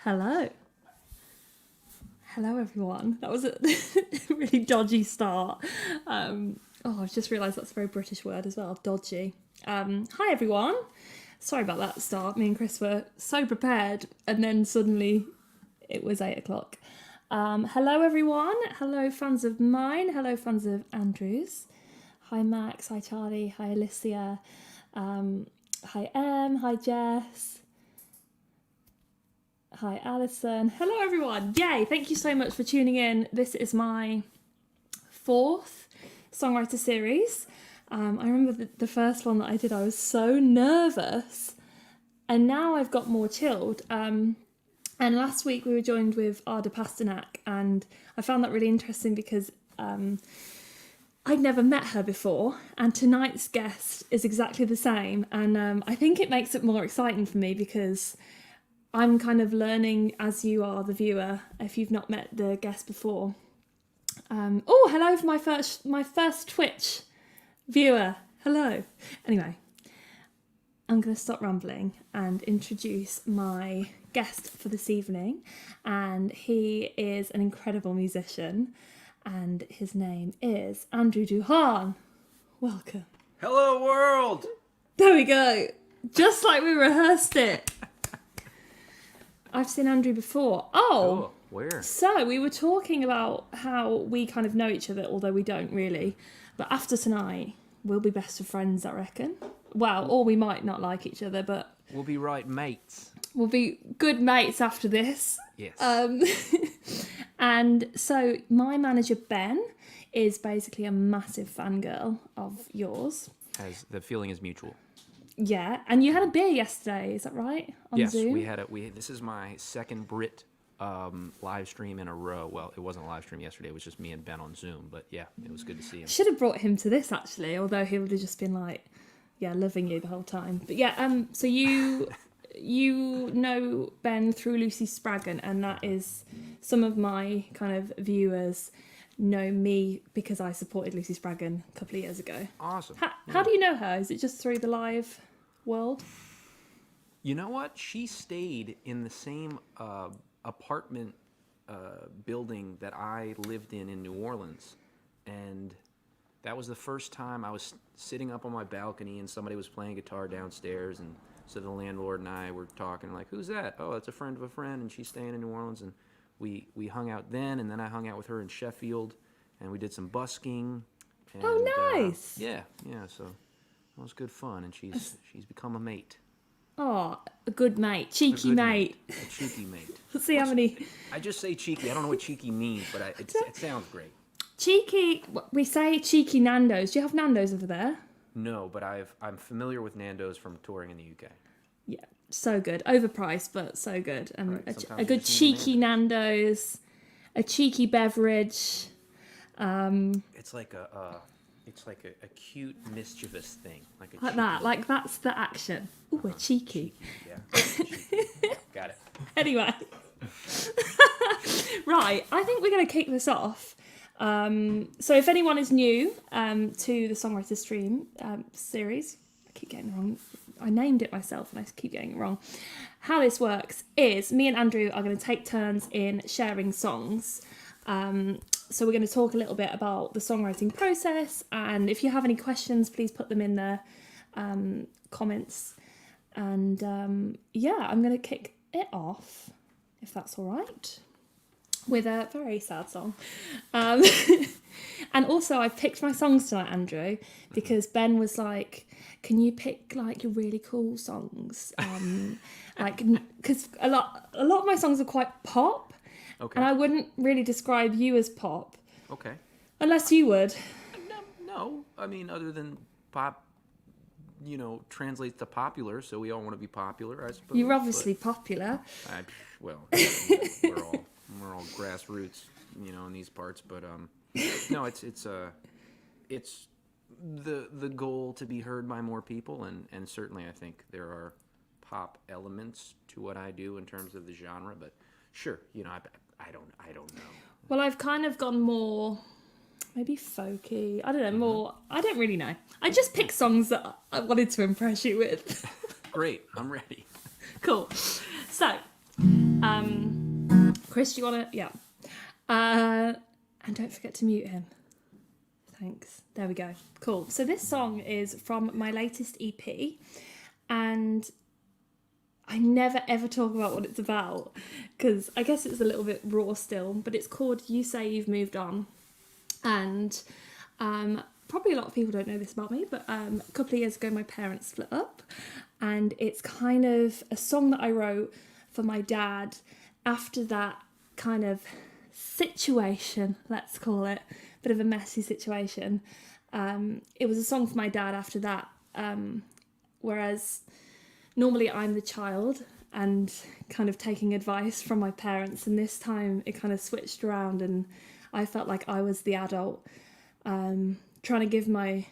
Hello. Hello, everyone. That was a really dodgy start. I've just realised that's a very British word as well, dodgy. Hi, everyone. Sorry about that start. Me and Chris were so prepared, and then suddenly it was 8 o'clock. Hello, everyone. Hello, fans of mine. Hello, fans of Andrew's. Hi, Max. Hi, Charlie. Hi, Alicia. Hi, Em. Hi, Jess. Hi, Alison. Hello, everyone. Yay. Thank you so much for tuning in. This is my fourth Songwriter Series. I remember the first one that I did, I was so nervous. And now I've got more chilled. And last week we were joined with Arda Pasternak, and I found that really interesting because I'd never met her before, and tonight's guest is exactly the same. And I think it makes it more exciting for me because I'm kind of learning as you are, the viewer, if you've not met the guest before. Hello for my first Twitch viewer. Hello. Anyway, I'm going to stop rambling and introduce my guest for this evening. And he is an incredible musician, and his name is Andrew Duhon. Welcome. Hello, world! There we go. Just like we rehearsed it. I've seen Andrew before. Oh, where? So we were talking about how we kind of know each other, although we don't really. But after tonight, we'll be best of friends, I reckon. Well, or we might not like each other, but We'll be right mates. we'll be good mates after this. Yes. And so my manager, Ben, is basically a massive fangirl of yours. As the feeling is mutual. Yeah, and you had a beer yesterday, is that right? On Yes, Zoom? this is my second Brit live stream in a row. Well, it wasn't a live stream yesterday, it was just me and Ben on Zoom, but yeah, it was good to see him. Should have brought him to this actually, although he would have just been like, yeah, loving you the whole time. But yeah, so you know Ben through Lucy Spraggan, and that is some of my kind of viewers know me because I supported Lucy Spraggan a couple of years ago. Awesome. How do you know her? Is it just through the live world? You know what? She stayed in the same apartment building that I lived in New Orleans. And that was the first time I was sitting up on my balcony and somebody was playing guitar downstairs. And so the landlord and I were talking like, who's that? Oh, it's a friend of a friend, and she's staying in New Orleans. And we hung out then, and then I hung out with her in Sheffield, and we did some busking. And, Oh, nice. Yeah, so it was good fun, and she's become a mate. Oh, a good mate. Cheeky A good mate. A cheeky mate. Let's see how many... I just say cheeky. I don't know what cheeky means, but it sounds great. Cheeky... We say cheeky Nando's. Do you have Nando's over there? No, but I'm familiar with Nando's from touring in the UK. Yeah, so good. Overpriced, but so good. And Right, a good cheeky Nando's, a cheeky beverage. It's like a cute, mischievous thing. Like Like that. Like that's the action. Ooh, we're cheeky. Yeah. Cheeky. Got it. Anyway. Right, I think we're going to kick this off. So if anyone is new to the Songwriter series, I keep getting it wrong. I named it myself and I keep getting it wrong. How this works is me and Andrew are going to take turns in sharing songs. So we're going to talk a little bit about the songwriting process, and if you have any questions, please put them in the comments. And I'm going to kick it off, if that's all right, with a very sad song. And also I've picked my songs tonight, Andrew, because Ben was like, can you pick like your really cool songs? Like, because a lot of my songs are quite pop. Okay. And I wouldn't really describe you as pop. Okay. Unless you would. No. I mean, other than pop, translates to popular, so we all want to be popular, I suppose. You're obviously popular. We're all grassroots, in these parts. But no, it's the goal to be heard by more people, and certainly I think there are pop elements to what I do in terms of the genre. But sure, I don't know. Well, I've kind of gone more, maybe folky. I don't know, more. I don't really know. I just picked songs that I wanted to impress you with. Great, I'm ready. Cool. So, Chris, do you want to? Yeah. And don't forget to mute him. Thanks. There we go. Cool. So this song is from my latest EP, and I never ever talk about what it's about because I guess it's a little bit raw still, but it's called You Say You've Moved On. And probably a lot of people don't know this about me, but a couple of years ago my parents split up, and it's kind of a song that I wrote for my dad after that kind of situation, let's call it, bit of a messy situation. It was a song for my dad after that, whereas normally I'm the child and kind of taking advice from my parents, and this time it kind of switched around and I felt like I was the adult, trying to give my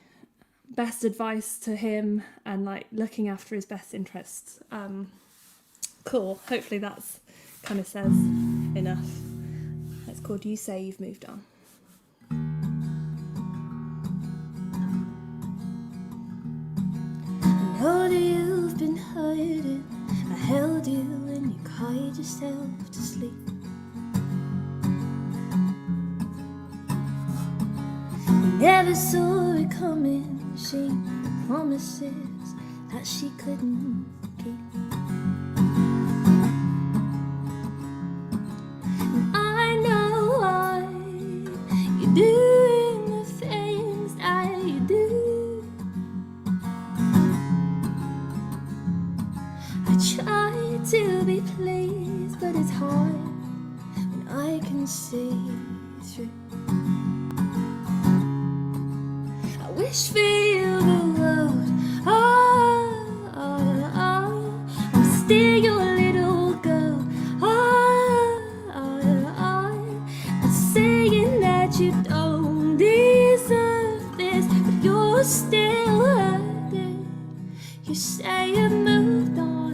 best advice to him and like looking after his best interests. Cool. Hopefully that's kind of says enough. It's called You Say You've Moved On. I know that you've been hurting. I held you and you cried yourself to sleep. Never saw it coming. She made promises that she couldn't keep. And I know why you're doing the things that you do. I try to be pleased, but it's hard when I can see through. Wish for you the world. Oh, oh, oh. I'm still your little girl. Oh, oh, oh. I'm saying that you don't deserve this, but you're still hurting. You say you moved on,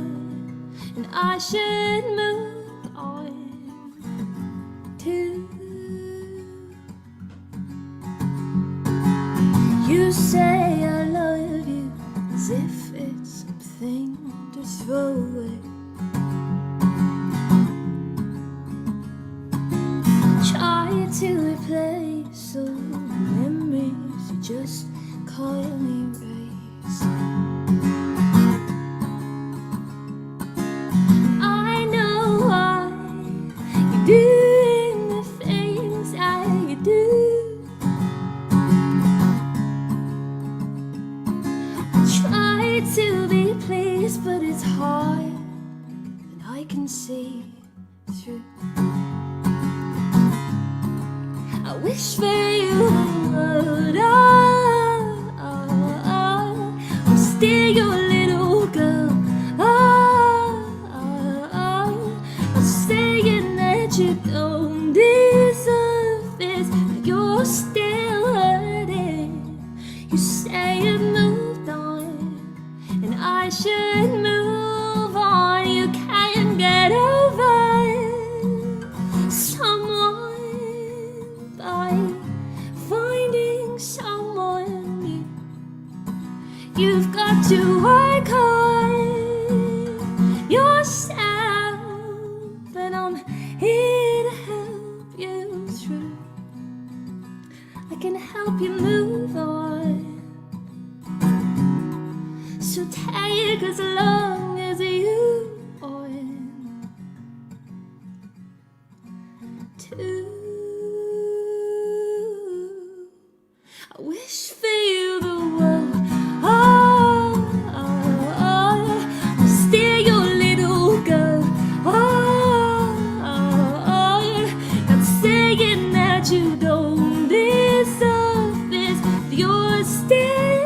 and I should move on too. You say I love you as if it's something to throw away. Try to replace all the memories you just can't erase. I know why you're doing the things that you do. To be pleased, but it's hard, and I can see through. I wish for you the world. Oh, oh, oh. I'm still your little girl. Oh, oh, oh. I'm saying that you don't deserve this, but you're still hurting. You say you moved on, and I should move on. You can't get over someone by finding someone new. You've got to work on yourself, and I'm here to help you through. I can help you move on. So take as long as you want to. I wish for you the world. Oh, oh, oh. I'm still your little girl. Oh, oh, oh. Not saying that you don't deserve this, but you're still.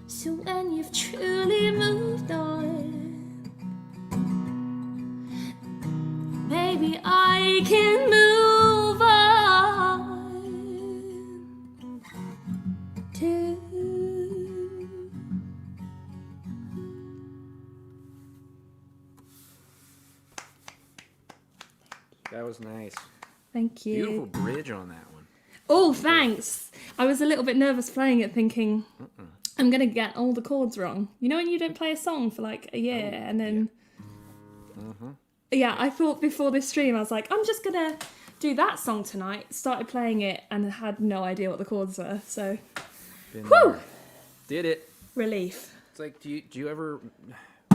So when you've truly moved on, maybe I can move on too. That was nice. Thank you. Beautiful bridge on that one. Oh, thanks. I was a little bit nervous playing it, thinking I'm going to get all the chords wrong. You know when you don't play a song for like a year and then... Yeah, I thought before this stream, I was like, I'm just going to do that song tonight. Started playing it and had no idea what the chords were. So, Been whew! there. Did it. Relief. It's like, do you ever,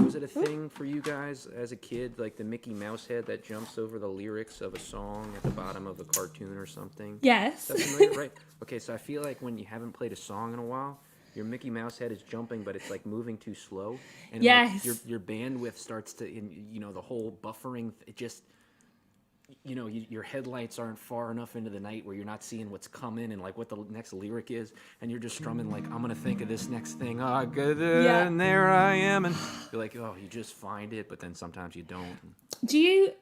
was it a thing for you guys as a kid, like the Mickey Mouse head that jumps over the lyrics of a song at the bottom of a cartoon or something? Yes. That's familiar, right? Okay, so I feel like when you haven't played a song in a while, your Mickey Mouse head is jumping, but it's like moving too slow. And Yes. like your bandwidth starts to, you know, the whole buffering, it just, you know, your headlights aren't far enough into the night where you're not seeing what's coming and like what the next lyric is, and you're just strumming like, I'm gonna think of this next thing. Oh, good, Yeah. and there I am, and you're like, oh, you just find it, but then sometimes you don't. Do you...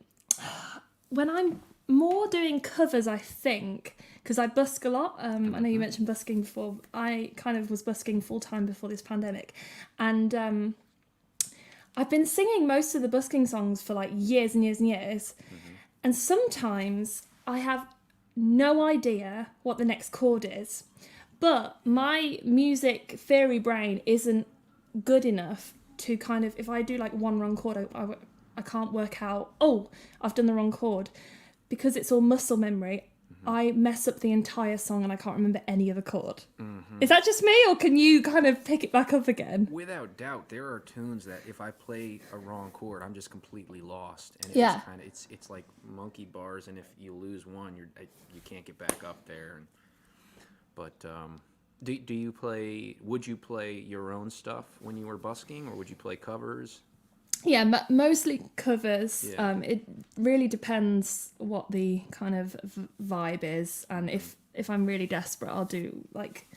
When I'm more doing covers, I think, because I busk a lot. I know you mentioned busking before. I kind of was busking full-time before this pandemic. And I've been singing most of the busking songs for like years and years and years. And sometimes I have no idea what the next chord is. But my music theory brain isn't good enough to kind of, if I do like one wrong chord, I can't work out, oh, I've done the wrong chord. Because it's all muscle memory, I mess up the entire song and I can't remember any other chord. Is that just me, or can you kind of pick it back up again? Without doubt, there are tunes that if I play a wrong chord, I'm just completely lost. And Yeah. it's like monkey bars, and if you lose one, you can't get back up there. But do you play? Would you play your own stuff when you were busking, or would you play covers? Yeah, mostly covers. Yeah. It really depends what the kind of vibe is, and if I'm really desperate, I'll do like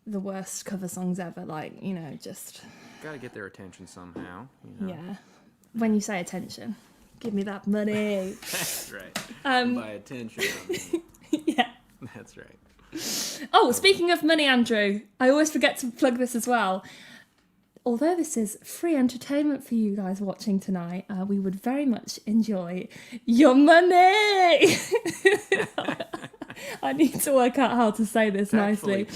the worst cover songs ever. Like, you know, just Got to get their attention somehow. You know? yeah. When you say attention, give me that money. That's right. By attention. I mean, Yeah. that's right. Oh, speaking of money, Andrew, I always forget to plug this as well. Although this is free entertainment for you guys watching tonight, we would very much enjoy your money. I need to work out how to say this nicely.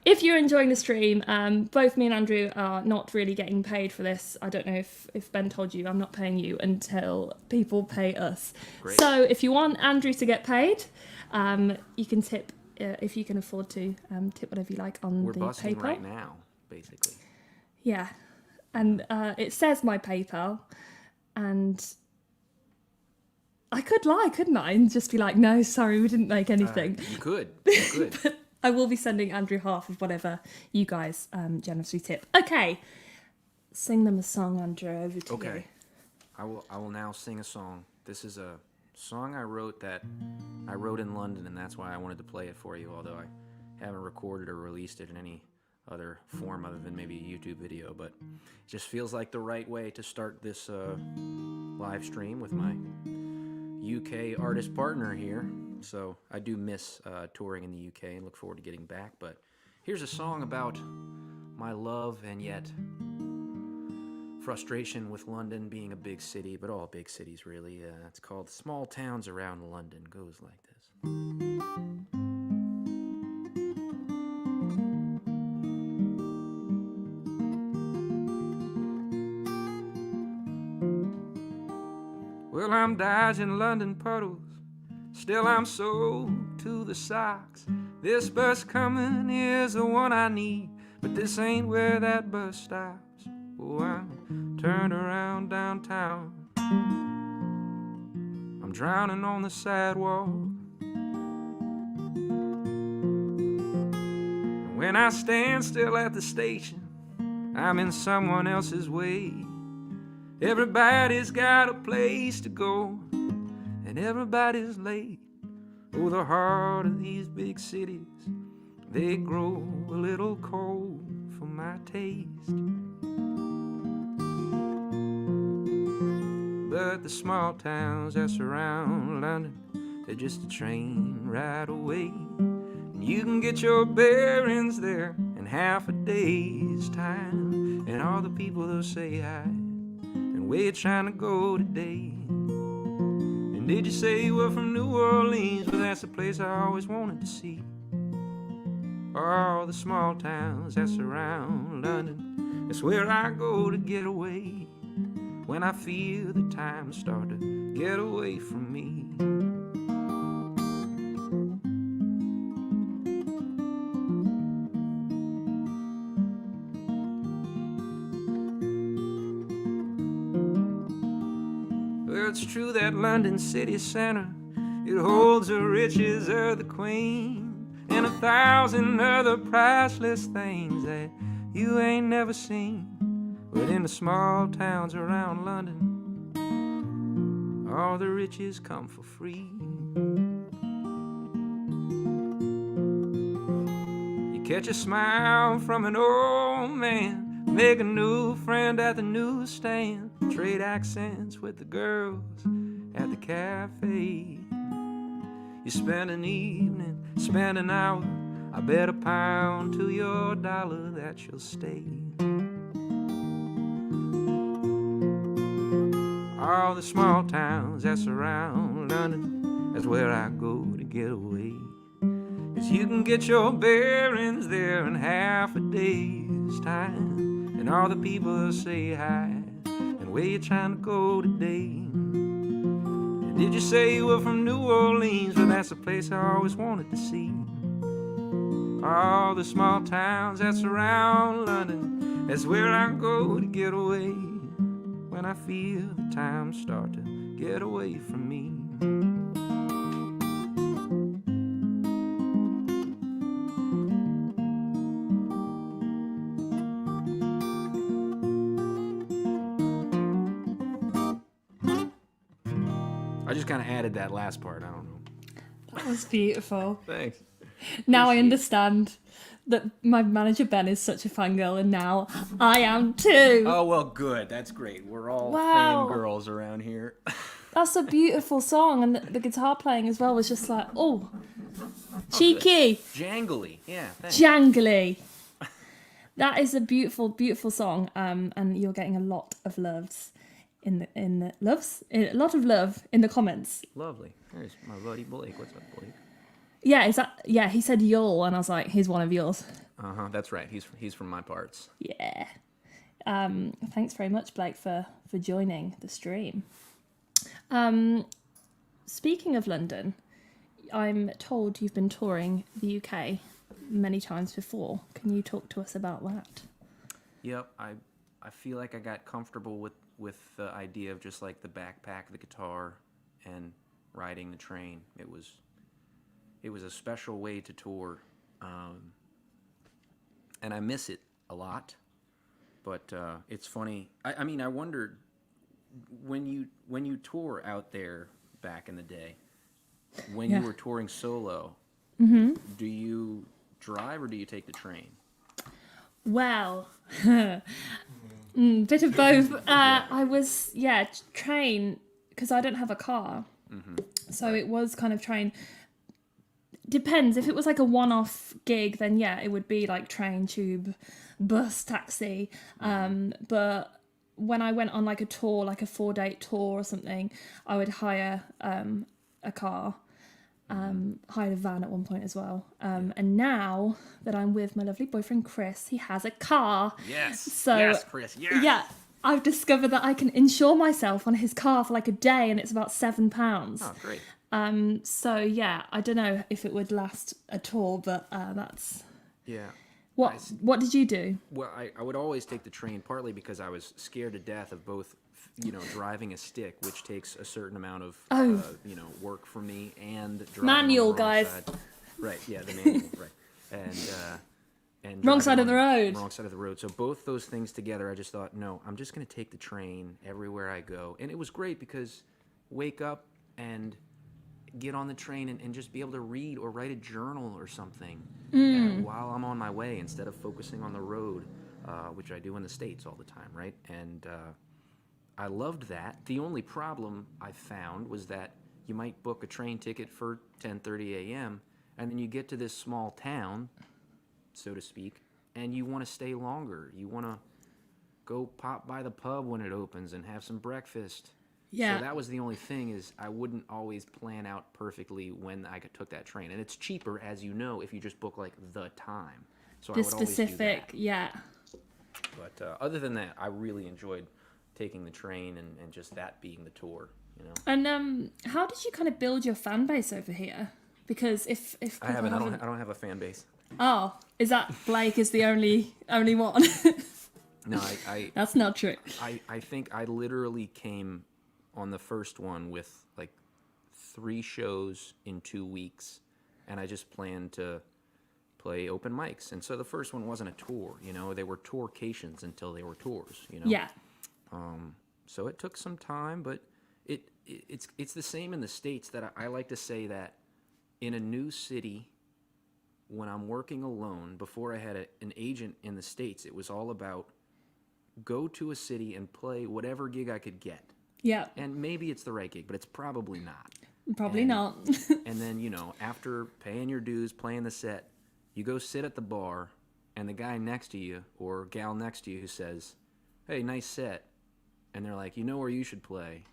If you're enjoying the stream, both me and Andrew are not really getting paid for this. I don't know if Ben told you, I'm not paying you until people pay us. Great. So if you want Andrew to get paid, you can tip, if you can afford to, tip whatever you like on We're the busting PayPal. right now, basically. Yeah, and it says my PayPal, and I could lie, couldn't I? And just be like, no, sorry, we didn't make anything. You could. You could. But I will be sending Andrew half of whatever you guys generously tip. Okay, sing them a song, Andrew, over to you. Okay. I will now sing a song. This is a song I wrote in London, and that's why I wanted to play it for you, although I haven't recorded or released it in any other form other than maybe a YouTube video, but it just feels like the right way to start this live stream with my UK artist partner here. So I do miss touring in the UK and look forward to getting back, but here's a song about my love and yet frustration with London being a big city, but all big cities really. It's called Small Towns Around London. Goes like this. Well, I'm dodging London puddles, still I'm soaked to the socks. This bus coming is the one I need, but this ain't where that bus stops. Oh, I'm turned around downtown, I'm drowning on the sidewalk. And when I stand still at the station, I'm in someone else's way. Everybody's got a place to go, and everybody's late. Oh, the heart of these big cities, they grow a little cold for my taste. But the small towns that surround London, they're just a train ride away. And you can get your bearings there in half a day's time. And all the people they'll say hi, and where you trying to go today? And did you say you were from New Orleans? Well, that's the place I always wanted to see. all the small towns that surround London. It's where I go to get away when I feel the time start to get away from me. Well, it's true that London city center, it holds the riches of the Queen and 1,000 other priceless things that you ain't never seen. But in the small towns around London, all the riches come for free. You catch a smile from an old man, make a new friend at the newsstand, trade accents with the girls at the cafe. You spend an evening, spend an hour, I bet a pound to your dollar that you'll stay. All the small towns that surround London, that's where I go to get away. 'Cause you can get your bearings there in half a day's time, and all the people say hi, and where you trying to go today? And did you say you were from New Orleans? Well, that's a place I always wanted to see. All the small towns that surround London, that's where I go to get away when I feel the time start to get away from me. I just kind of added that last part. I don't know. That was beautiful. Thanks. Now I understand that my manager Ben is such a fangirl, and now I am too. Oh, well, good. That's great. We're all Wow. fangirls around here. That's a beautiful song, and the guitar playing as well was just like, oh, cheeky, Jangly. Yeah, thanks. jangly. That is a beautiful, beautiful song, and you're getting a lot of loves a lot of love in the comments. Lovely. There's my buddy Blake. What's up, Blake? Yeah, he said y'all, and I was like, he's one of yours. Uh-huh, that's right. He's from my parts. Yeah. Thanks very much, Blake, for joining the stream. Speaking of London, I'm told you've been touring the UK many times before. Can you talk to us about that? Yep, I feel like I got comfortable with the idea of just like the backpack, the guitar, and riding the train. It was a special way to tour, and I miss it a lot. But it's funny. I mean, I wondered when you tour out there back in the day, when you were touring solo, do you drive or do you take the train? Well, bit of both. I was, train, because I don't have a car. So it was kind of train. Depends. If it was like a one-off gig, then yeah, it would be like train, tube, bus, taxi. But when I went on like a tour, like a 4-date tour or something, I would hire a car. Hired a van at one point as well. And now that I'm with my lovely boyfriend Chris, he has a car. Yes. So yes, Chris. Yes. yeah, I've discovered that I can insure myself on his car for like a day, and it's about £7. Oh, great. So yeah, I don't know if it would last a tour, but that's Yeah. what did you do? Well, I would always take the train, partly because I was scared to death of both, driving a stick, which takes a certain amount of, work for me, and driving Manual, on the wrong guys. side. Right, yeah, the manual, right. And Wrong driving side of on the road. Wrong side of the road. So both those things together, I just thought, no, I'm just going to take the train everywhere I go. And it was great because wake up and get on the train and just be able to read or write a journal or something while I'm on my way instead of focusing on the road, which I do in the States all the time, right? And I loved that. The only problem I found was that you might book a train ticket for 10:30 a.m. and then you get to this small town, so to speak, and you want to stay longer. You want to go pop by the pub when it opens and have some breakfast. Yeah. So that was the only thing, is I wouldn't always plan out perfectly when I took that train. And it's cheaper, as you know, if you just book like the time. So The I would always do specific, that. yeah. But other than that, I really enjoyed taking the train and just that being the tour, you know. And how did you kind of build your fan base over here? Because if people I haven't. I don't have a fan base. Oh, is that Blake is the only one? No, I That's not true. I think I literally came on the first one with like 3 shows in 2 weeks, and I just planned to play open mics. And so the first one wasn't a tour, you know. They were tourcations until they were tours, you know. Yeah. So it took some time, but it's the same in the States, that I like to say that in a new city, when I'm working alone, before I had an agent in the States, it was all about go to a city and play whatever gig I could get. Yeah. And maybe it's the right gig, but it's probably not. Probably not. And then, you know, after paying your dues, playing the set, you go sit at the bar, and the guy next to you or gal next to you who says, "Hey, nice set," and they're like, "You know where you should play?"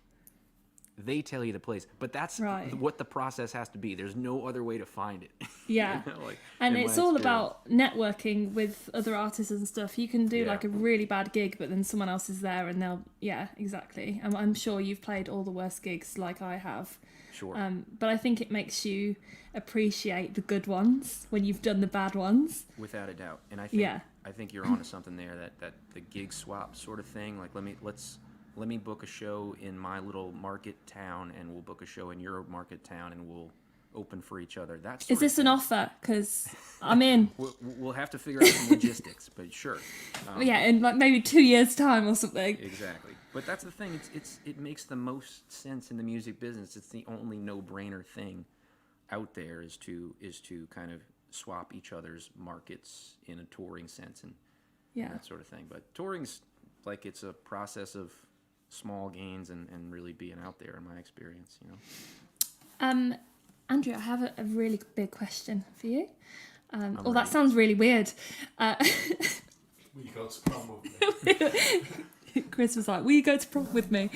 They tell you the place, but that's Right. what the process has to be. There's no other way to find it. Yeah. You know, like, And in it's my all experience. about networking with other artists and stuff. You can do Yeah. like a really bad gig, but then someone else is there and they'll, yeah, exactly. I'm sure you've played all the worst gigs like I have. Sure. But I think it makes you appreciate the good ones when you've done the bad ones. Without a doubt. And I think Yeah. I think you're onto something there, that the gig swap sort of thing. Like let me book a show in my little market town, and we'll book a show in your market town, and we'll open for each other. That's Is this an offer? Because I'm in. We'll have to figure out some logistics, but sure. Yeah, in like maybe 2 years' time or something. Exactly. But that's the thing. It makes the most sense in the music business. It's the only no-brainer thing out there is to kind of swap each other's markets in a touring sense and Yeah. that sort of thing. But touring's like it's a process of small gains and really being out there, in my experience, you know. Andrew, I have a really big question for you. That ready. sounds really weird. Will you go to prom with me? Chris was like, will you go to prom with me?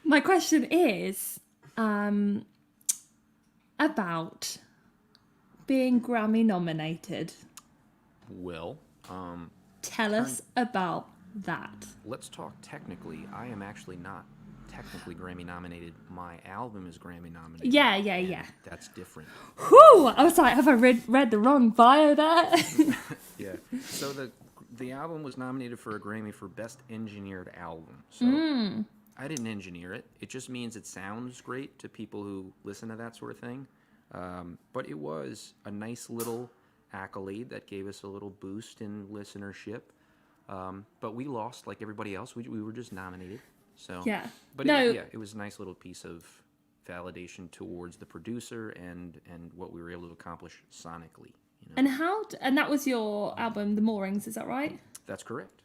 My question is about being Grammy nominated. Well, Tell us about that. let's talk technically. I am actually not technically Grammy nominated. My album is Grammy nominated. Yeah. and that's different. Whew! I was like, have I read the wrong bio there? Yeah. So the album was nominated for a Grammy for Best Engineered Album. So I didn't engineer it. It just means it sounds great to people who listen to that sort of thing. But it was a nice little accolade that gave us a little boost in listenership. But we lost like everybody else. We were just nominated. So Yeah. But No. it was a nice little piece of validation towards the producer and what we were able to accomplish sonically. You know? And that was your album, The Moorings, is that right? That's correct.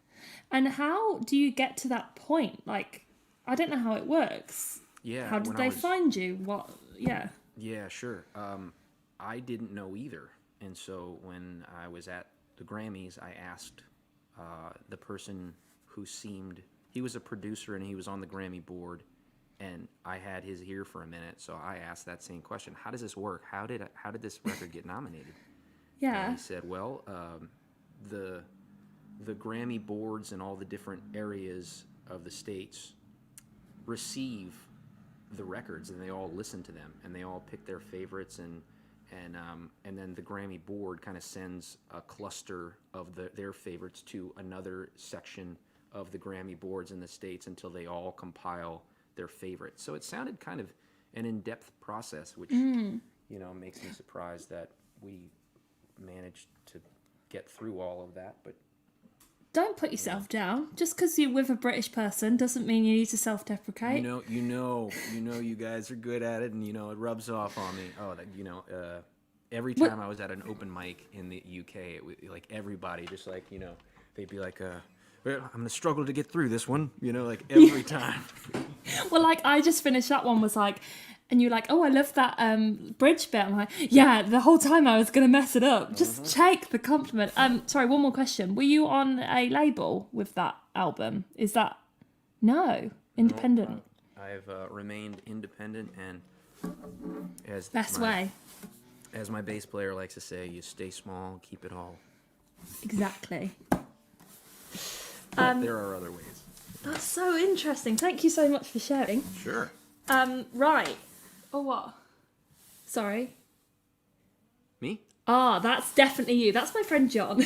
And how do you get to that point? Like, I don't know how it works. Yeah. How did when they I was- find you? What? Yeah. Yeah, sure. I didn't know either. And so when I was at the Grammys, I asked the person who he was a producer and he was on the Grammy board, and I had his ear for a minute. So I asked that same question: how does this work? How did this record get nominated? Yeah. And he said, well, the Grammy boards in all the different areas of the states receive the records, and they all listen to them, and they all pick their favorites, and then the Grammy board kind of sends a cluster of their favorites to another section of the Grammy boards in the States until they all compile their favorites. So it sounded kind of an in-depth process, which makes me surprised that we managed to get through all of that. But Don't put yourself down. Just because you're with a British person doesn't mean you need to self-deprecate. you know, you guys are good at it, and it rubs off on me. Oh, that every time I was at an open mic in the UK, it was like everybody just like they'd be like, well, I'm gonna struggle to get through this one, like every time. Well, like I just finished that one was like, and you're like, oh, I love that bridge bit. I'm like, yeah, the whole time I was gonna mess it up. Just take the compliment. Sorry, one more question. Were you on a label with that album? Is that no? Independent. I've remained independent, and as Best way. as my bass player likes to say, you stay small, keep it all. Exactly. But there are other ways. That's so interesting. Thank you so much for sharing. Sure. Right. Oh, what? Sorry. Me? Ah, that's definitely you. That's my friend John.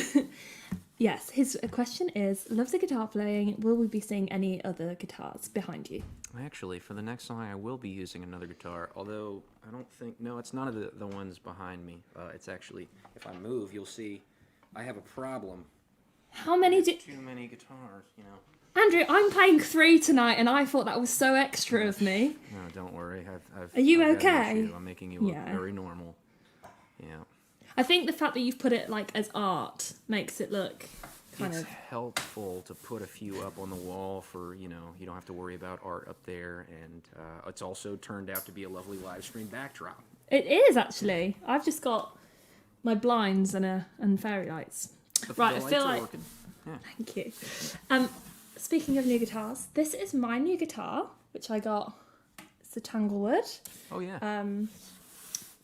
Yes, his question is, loves the guitar playing. Will we be seeing any other guitars behind you? Actually, for the next song, I will be using another guitar. Although I don't think it's none of the ones behind me. It's actually, if I move, you'll see I have a problem. How many Too many guitars, you know. Andrew, I'm playing 3 tonight, and I thought that was so extra of me. No, don't worry. Are you I've got an okay? issue. I'm making you look Yeah. very normal. Yeah. I think the fact that you've put it like as art makes it look kind It's of... helpful to put a few up on the wall for, you don't have to worry about art up there. And it's also turned out to be a lovely live stream backdrop. It is, actually. I've just got my blinds and fairy lights. Right, I The feel lights are like... working. Yeah. Thank you. Speaking of new guitars, this is my new guitar, which I got. It's the Tanglewood. Oh, yeah.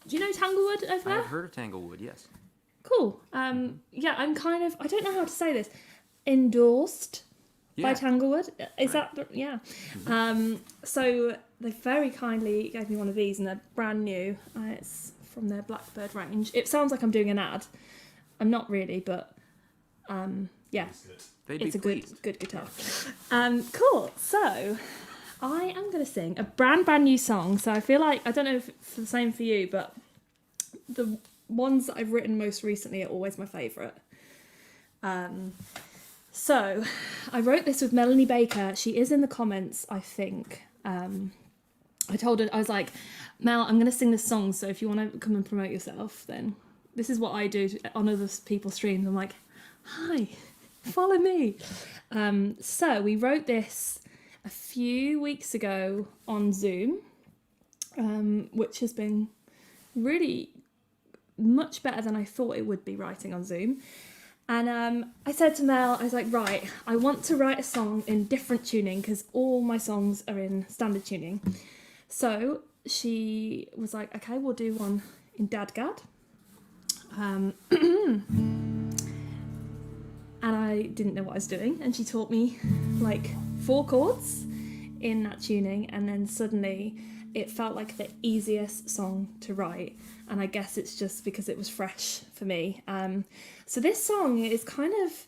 Do you know Tanglewood over there? I've heard of Tanglewood, yes. Cool. Yeah, I'm kind of, I don't know how to say this, endorsed by Yeah. Tanglewood. Is that, yeah. So they very kindly gave me one of these, and they're brand new. It's from their Blackbird range. It sounds like I'm doing an ad. I'm not really, but yeah, It's good. They'd it's be a pleased. good guitar. Cool. So I am going to sing a brand new song. So I feel like, I don't know if it's the same for you, but the ones that I've written most recently are always my favourite. So I wrote this with Melanie Baker. She is in the comments, I think. I told her, I was like, Mel, I'm going to sing this song, so if you want to come and promote yourself, then this is what I do on other people's streams. I'm like, hi, follow me. So we wrote this a few weeks ago on Zoom, which has been really much better than I thought it would be writing on Zoom. And I said to Mel, I was like, right, I want to write a song in different tuning because all my songs are in standard tuning. So she was like, okay, we'll do one in Dadgad. And I didn't know what I was doing. And she taught me like 4 chords in that tuning. And then suddenly it felt like the easiest song to write. And I guess it's just because it was fresh for me. So this song is kind of...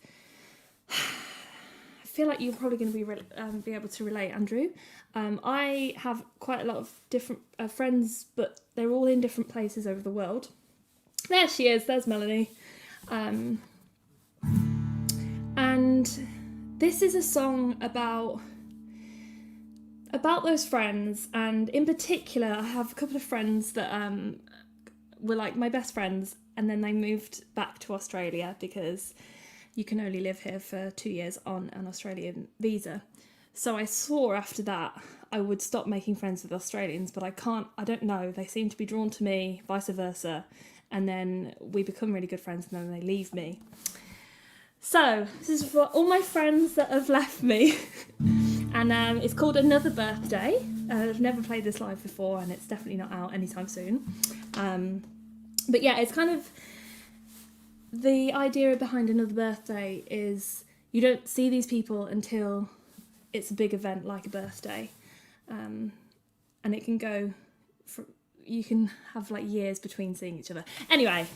I feel like you're probably going to be able to relate, Andrew. I have quite a lot of different friends, but they're all in different places over the world. There she is. There's Melanie. And this is a song about those friends. And in particular, I have a couple of friends that were like my best friends, and then they moved back to Australia because you can only live here for 2 years on an Australian visa. So I swore after that I would stop making friends with Australians, but I don't know, they seem to be drawn to me, vice versa, and then we become really good friends and then they leave me. So this is for all my friends that have left me. And it's called Another Birthday. I've never played this live before, and it's definitely not out anytime soon. But yeah, it's kind of... The idea behind Another Birthday is you don't see these people until it's a big event like a birthday. And it can go... You can have like years between seeing each other. Anyway,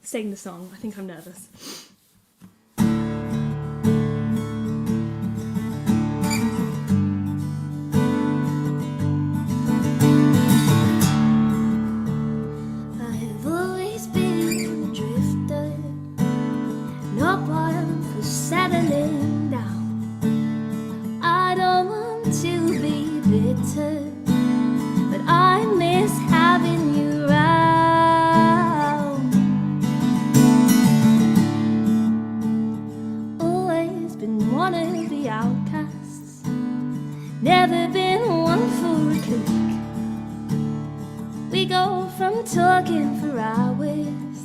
sing the song. I think I'm nervous. Settling down. I don't want to be bitter, but I miss having you around. Always been one of the outcasts, never been one for a click. We go from talking for hours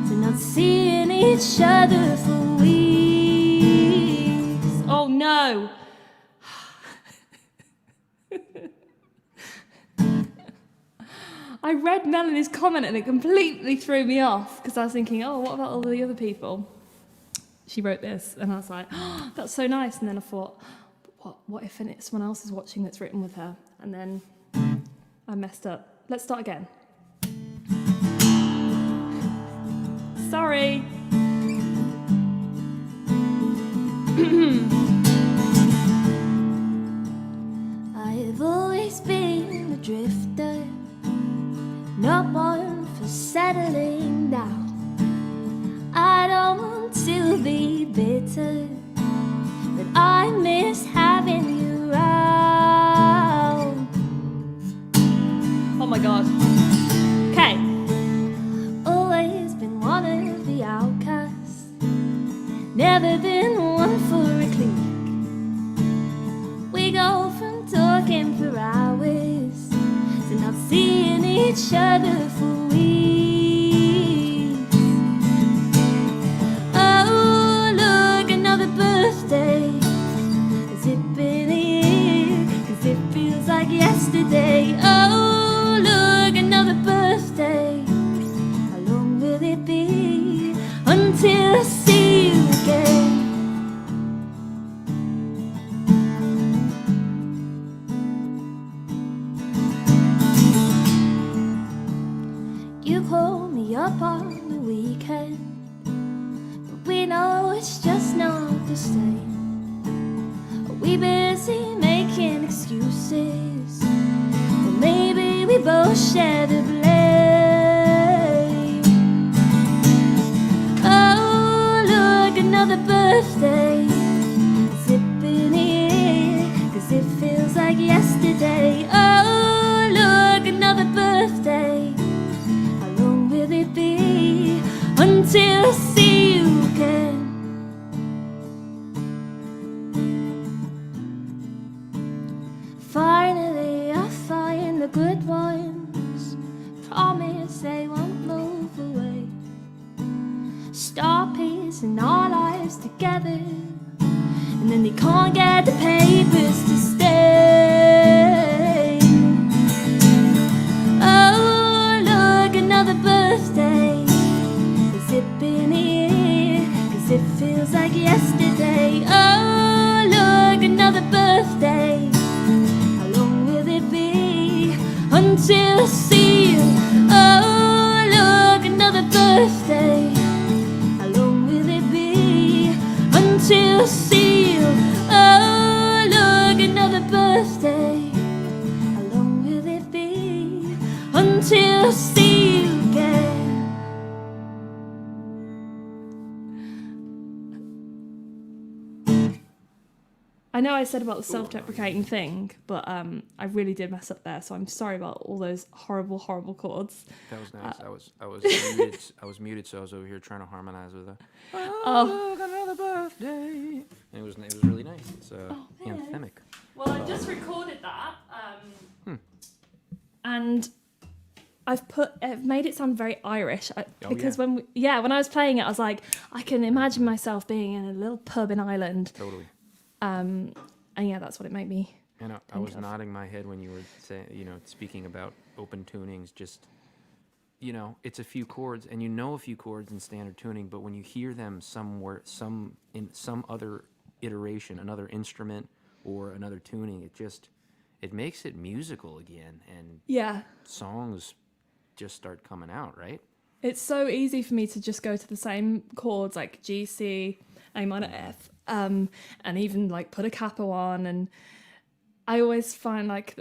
to not seeing each other for weeks. Oh no! I read Melanie's comment and it completely threw me off because I was thinking, oh, what about all the other people? She wrote this, and I was like, oh, that's so nice. And then I thought, what if someone else is watching that's written with her? And then I messed up. Let's start again. Sorry. I've always been a drifter, not one for settling down. I don't want to be bitter, but I miss having you around. Oh my god. Okay. Always been one of the outcasts, never been one for a clique. We go from talking for hours to not seeing each other for weeks. Oh, look, another birthday. Has it been a year? 'Cause it feels like yesterday. Oh, look, another birthday. How long will it be until I see you again? You call me up on the weekend, but we know it's just not the same. Are we busy making excuses? Or maybe we both share the blame. Oh, look, another birthday. Has it been a year? 'Cause it feels like yesterday. Oh, look, another birthday. How long will it be until I see you again? Finally, I find the good ones. Promise they won't move away. Start piecing our lives together, and then they can't get the papers to stay. Oh, look, another birthday. Has it been a year? 'Cause it feels like yesterday. Oh, look, another birthday. How long will it be until I see you? Oh, look, another birthday. How long will it be until I see you? Oh, look, another birthday. How long will it be until I see you again? I know I said about the self-deprecating thing, but I really did mess up there, so I'm sorry about all those horrible, horrible chords. That was nice. I was muted. I was muted, so I was over here trying to harmonize with her. Oh. Look, another birthday. And it was really nice. It's anthemic. Well, I just recorded that, and I've made it sound very Irish because yeah. when I was playing it, I was like, I can imagine myself being in a little pub in Ireland. Totally. And yeah, that's what it made me. And I was nodding my head when you were speaking about open tunings. Just, it's a few chords, and a few chords in standard tuning, but when you hear them in some other iteration, another instrument or another tuning, it makes it musical again, and Yeah. songs just start coming out, right? It's so easy for me to just go to the same chords like G, C, A minor, F, and even like put a capo on, and I always find like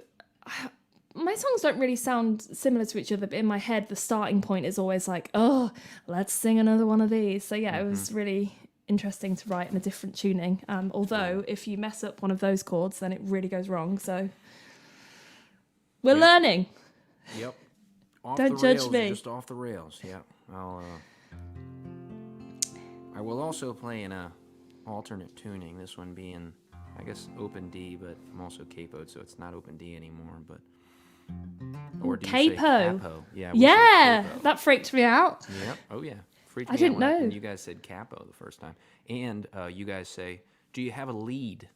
my songs don't really sound similar to each other, but in my head the starting point is always like, oh, let's sing another one of these. So yeah, it was really interesting to write in a different tuning, although if you mess up one of those chords then it really goes wrong, so we're learning. Yep. Off Don't the judge rails, me. Just off the rails. Yeah. I will also play in a alternate tuning. This one being, I guess, open D, but I'm also capoed, so it's not open D anymore. But or do you say Capo? capo? Yeah. we say Yeah, capo. that freaked me out. Yep. Oh yeah. Freaked I me didn't out when know. you guys said capo the first time, and you guys say, "Do you have a lead?"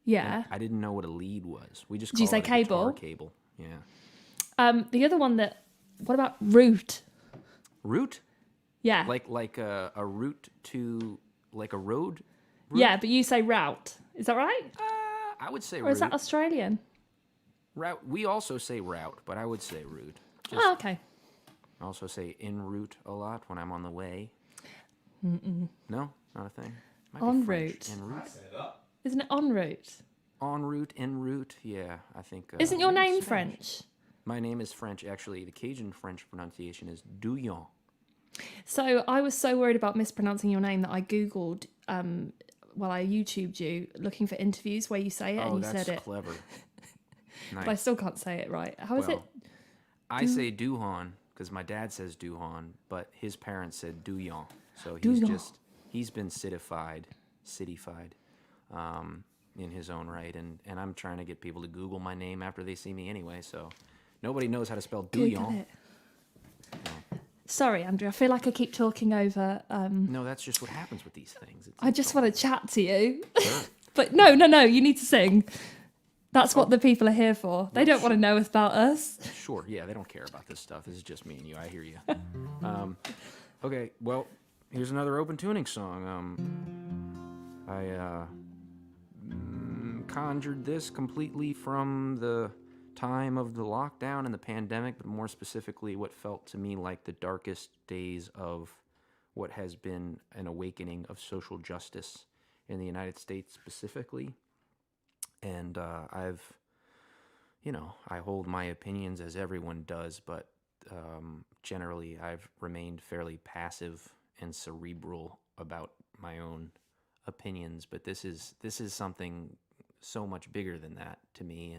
Yeah. And I didn't know what a lead was. We just Did you call say it a guitar cable? cable. Yeah. The other one that What about route? Route? Yeah. Like a route to like a road? Yeah, but you say route. Is that right? I would say Or route. is that Australian? Route. We also say route, but I would say route. Oh, okay. I also say en route a lot when I'm on the way. No, not a thing. Might be En French. route. En route. Say that. Isn't it en route? En route, en route. Yeah, I think. Isn't your maybe name Spanish. French? My name is French. Actually, the Cajun French pronunciation is Duhon. So I was so worried about mispronouncing your name that I Googled, I YouTubed you looking for interviews where you say it and you that's said it. clever. Nice. But I still can't say it right. How is it? I say Duhon because my dad says Duhon, but his parents said Duyon. So Duyon. he's been cityfied, in his own right, and I'm trying to get people to Google my name after they see me anyway. So nobody knows how to spell Google Duyon. it. Sorry, Andrew. I feel like I keep talking over. No, that's just what happens with these things. I just want to chat to you. Sure. But no. You need to sing. That's what the people are here for. They don't want to know about us. Sure, yeah, they don't care about this stuff. This is just me and you. I hear you. Okay, well, here's another open tuning song. I conjured this completely from the time of the lockdown and the pandemic, but more specifically what felt to me like the darkest days of what has been an awakening of social justice in the United States specifically. And I hold my opinions as everyone does, but generally I've remained fairly passive and cerebral about my own opinions. But this is something so much bigger than that to me,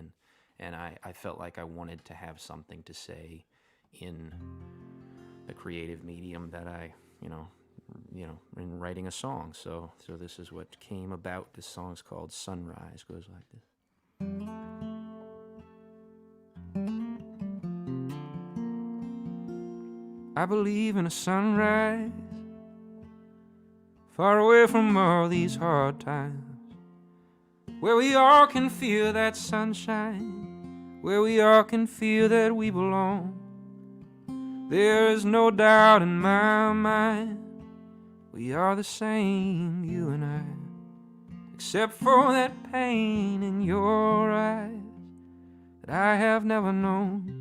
and I felt like I wanted to have something to say in the creative medium that I, in writing a song. So this is what came about. This song's called Sunrise. Goes like this. I believe in a sunrise, far away from all these hard times, where we all can feel that sunshine, where we all can feel that we belong. There is no doubt in my mind, we are the same, you and I, except for that pain in your eyes that I have never known.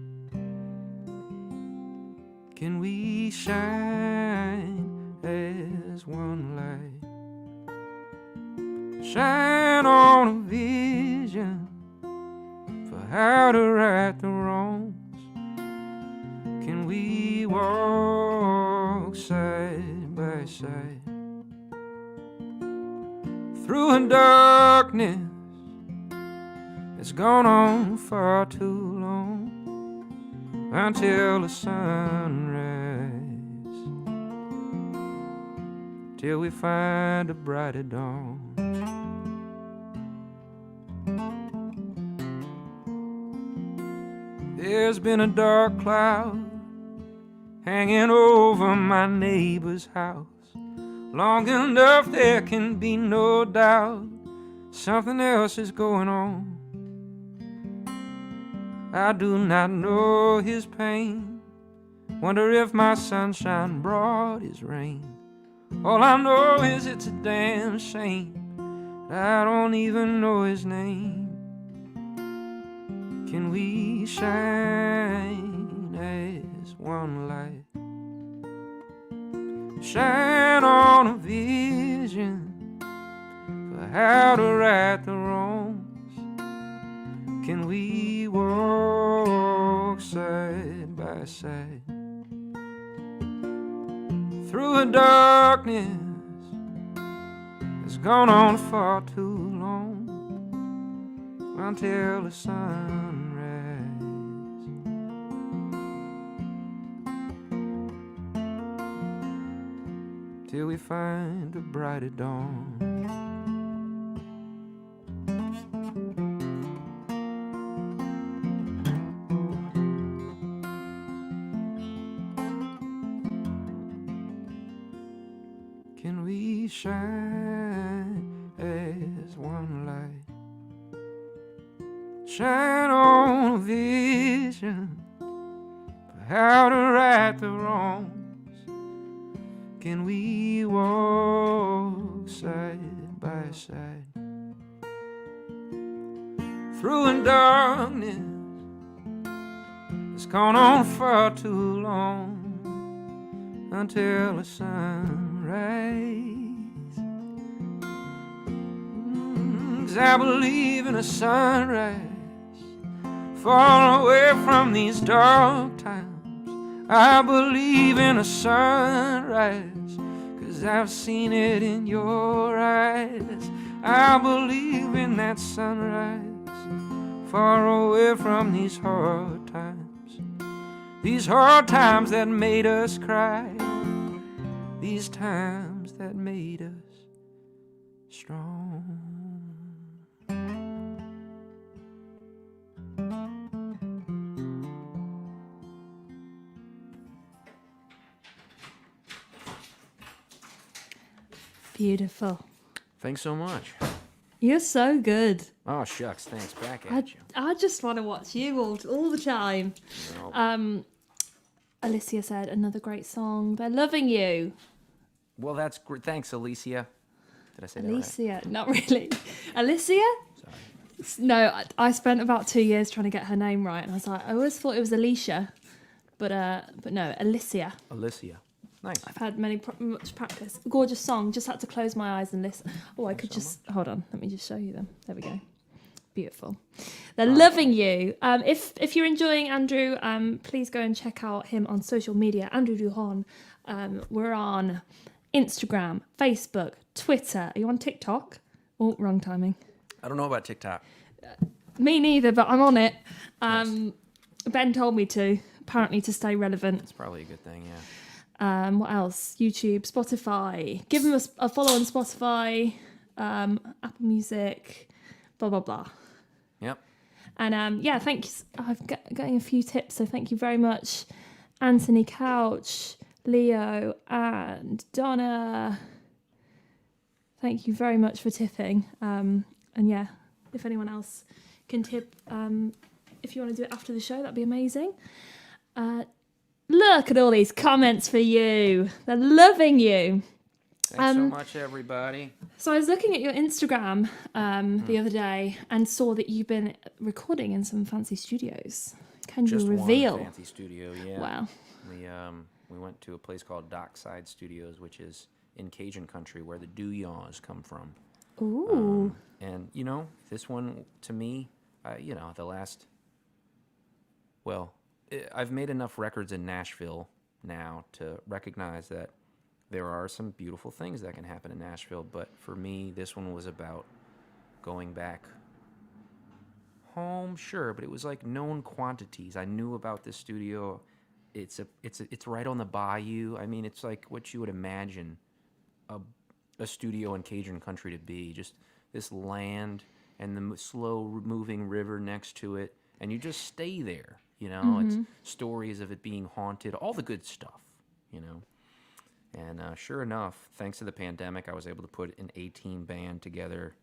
Can we shine as one light? Shine on a vision for how to right the wrongs. Can we walk side by side through a darkness that's gone on far too long, until the sunrise, till we find a brighter dawn. There's been a dark cloud hanging over my neighbor's house long enough there can be no doubt something else is going on. I do not know his pain, wonder if my sunshine brought his rain. All I know is it's a damn shame I don't even know his name. Can we shine as one light? Shine on a vision for how to right the wrongs. Can we walk side by side through a darkness that's gone on far too long, until the sunrise, till we find a brighter dawn. Can we shine as one light? Shine on a vision for how to right the wrongs. Can we walk side by side through in darkness? It's gone on far too long until the sunrise. 'Cause I believe in a sunrise far away from these dark times. I believe in a sunrise 'cause I've seen it in your eyes. I believe in that sunrise far away from these hard times. These hard times that made us cry. These times that made us strong. Beautiful. Thanks so much. You're so good. Oh, shucks. Thanks. Back at you. I just want to watch you all the time. No. Alicia said, another great song. They're loving you. Well, that's great. Thanks, Alicia. Did I say that right? Alicia, not really. Alicia? Sorry. No, I spent about 2 years trying to get her name right, and I was like, I always thought it was Alicia, but no, Alicia. Alicia. Nice. I've had much practice. Gorgeous song. Just had to close my eyes and listen. Oh, I could just hold on. Let me just show you them. There we go. Beautiful. They're loving you. If you're enjoying Andrew, please go and check out him on social media. Andrew Duhon. We're on Instagram, Facebook, Twitter. Are you on TikTok? Oh, wrong timing. I don't know about TikTok. Me neither, but I'm on it. Nice. Ben told me to, apparently to stay relevant. It's probably a good thing, yeah. What else? YouTube, Spotify. Give them a follow on Spotify, Apple Music, blah, blah, blah. Yep. And yeah, thanks. I've getting a few tips, so thank you very much. Anthony Couch, Leo, and Donna. Thank you very much for tipping. And yeah, if anyone else can tip, if you want to do it after the show, that'd be amazing. Look at all these comments for you. They're loving you. Thanks so much, everybody. So I was looking at your Instagram the other day and saw that you've been recording in some fancy studios. Can Just you reveal? one fancy studio, yeah. Wow. We went to a place called Dockside Studios, which is in Cajun country where the Duhons come from. Ooh. And, you know, this one, to me, the last... Well, I've made enough records in Nashville now to recognize that there are some beautiful things that can happen in Nashville. But for me, this one was about going back home, sure, but it was like known quantities. I knew about this studio. It's right on the bayou. I mean, it's like what you would imagine a studio in Cajun country to be. Just this land and the slow moving river next to it, and you just stay there. You know, It's stories of it being haunted, all the good stuff, you know. And sure enough, thanks to the pandemic, I was able to put an A-team band together,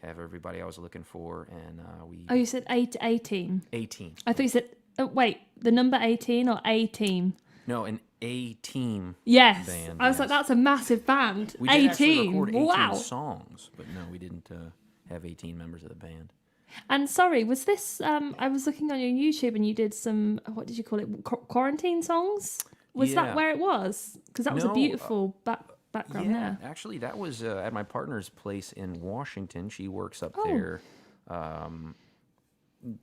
have everybody I was looking for, and we... Oh, you said 18. 18. I thought you said, wait, the number 18 or A-team? No, an A-team Yes. band. I was like, that's a massive band. We did actually 18. record 18 Wow. songs, but no, we didn't have 18 members of the band. And sorry, was this, I was looking on your YouTube and you did some, what did you call it, quarantine songs? Was that where it was? Because that was a beautiful background there. Actually, that was at my partner's place in Washington. She works up there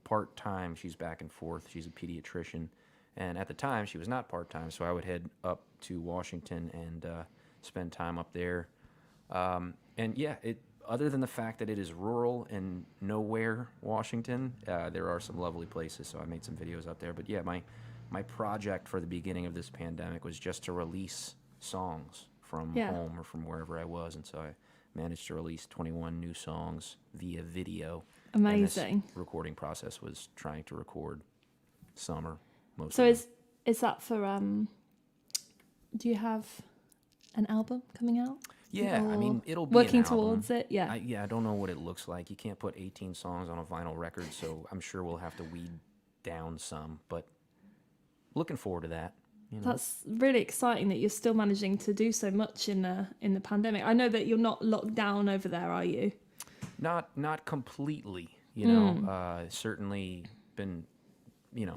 part-time. She's back and forth. She's a pediatrician. And at the time, she was not part-time, so I would head up to Washington and spend time up there. And yeah, other than the fact that it is rural and nowhere, Washington, there are some lovely places, so I made some videos up there. But yeah, my project for the beginning of this pandemic was just to release songs from home or from wherever I was, and so I managed to release 21 new songs via video. Amazing. And this recording process was trying to record summer, most So of it. is that for, do you have an album coming out? Yeah, I mean, it'll be working an album. towards it. Yeah. I don't know what it looks like. You can't put 18 songs on a vinyl record, so I'm sure we'll have to weed down some. But looking forward to that. You know? That's really exciting that you're still managing to do so much in the pandemic. I know that you're not locked down over there, are you? Not completely, you know. Certainly been,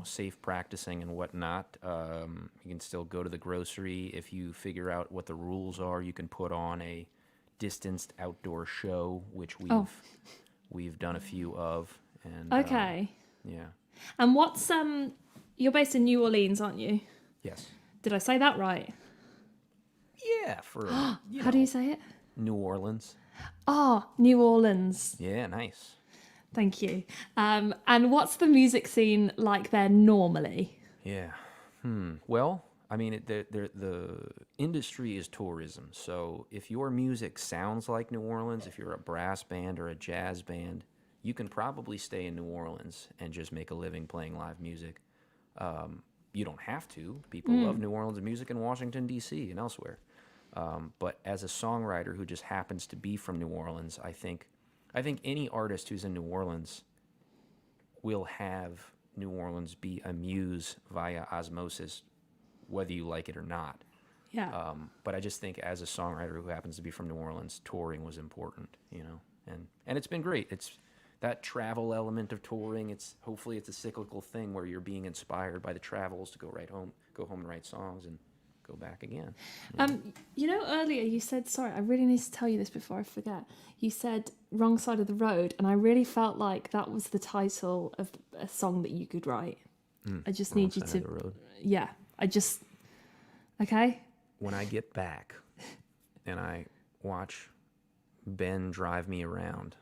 safe practicing and whatnot. You can still go to the grocery. If you figure out what the rules are, you can put on a distanced outdoor show, which we've done a few of. And Okay. yeah. And what's you're based in New Orleans, aren't you? Yes. Did I say that right? Yeah. For How do you say it? New Orleans. Oh, New Orleans. Yeah. Nice. Thank you. And what's the music scene like there normally? Yeah. Well, I mean, the industry is tourism. So if your music sounds like New Orleans, if you're a brass band or a jazz band, you can probably stay in New Orleans and just make a living playing live music. You don't have to. People love New Orleans music in Washington, D.C. and elsewhere. But as a songwriter who just happens to be from New Orleans, I think any artist who's in New Orleans will have New Orleans be a muse via osmosis, whether you like it or not. Yeah. But I just think as a songwriter who happens to be from New Orleans, touring was important, and it's been great. It's that travel element of touring. Hopefully it's a cyclical thing where you're being inspired by the travels to go home and write songs and go back again. Earlier you said, sorry, I really need to tell you this before I forget. You said Wrong Side of the Road, and I really felt like that was the title of a song that you could write. I just need you Wrong Side to... of the Road. Yeah, okay? When I get back and I watch Ben drive me around.